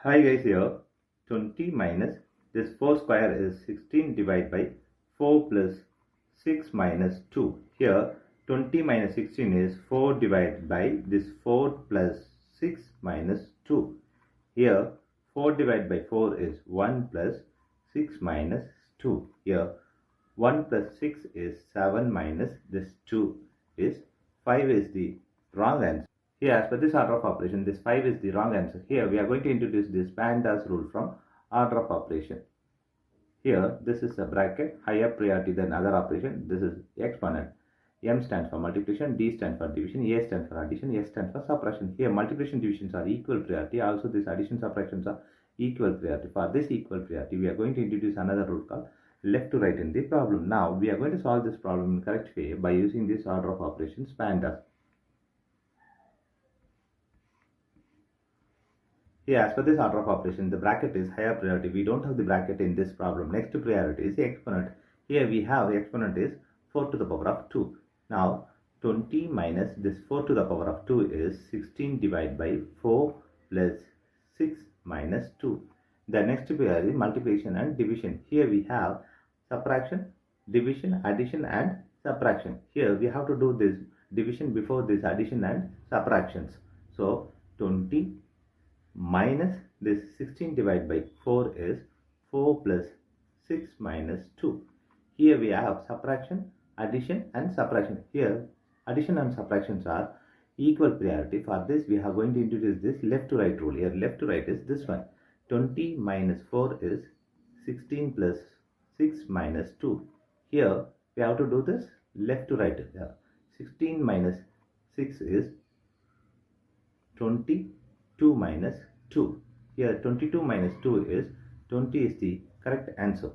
Hi guys, here 20 minus this 4 square is 16 divided by 4 plus 6 minus 2. Here 20 minus 16 is 4 divided by this 4 plus 6 minus 2. Here 4 divided by 4 is 1 plus 6 minus 2. Here 1 plus 6 is 7 minus this 2 is 5 is the wrong answer. Here, as per this order of operation, this 5 is the wrong answer. Here, we are going to introduce this PEMDAS rule from order of operation. Here, this is a bracket, higher priority than other operation. This is exponent. M stands for multiplication, D stands for division, A stands for addition, S stands for subtraction. Here, multiplication divisions are equal priority. Also, this addition subtractions are equal priority. For this equal priority, we are going to introduce another rule called left to right in the problem. Now, we are going to solve this problem in correct way by using this order of operations PEMDAS. Here, as per this order of operation, the bracket is higher priority. We don't have the bracket in this problem. Next priority is the exponent. Here we have the exponent is 4 to the power of 2. Now, 20 minus this 4 to the power of 2 is 16 divided by 4 plus 6 minus 2. The next priority is multiplication and division. Here we have subtraction, division, addition and subtraction. Here we have to do this division before this addition and subtractions. So, 20 minus this 16 divided by 4 is 4 plus 6 minus 2. Here we have subtraction, addition and subtraction. Here addition and subtractions are equal priority. For this we are going to introduce this left to right rule. Here left to right is this one. 20 minus 4 is 16 plus 6 minus 2. Here we have to do this left to right. Here 16 minus 6 is 22 minus 2. Here 22 minus 2 is 20 is the correct answer.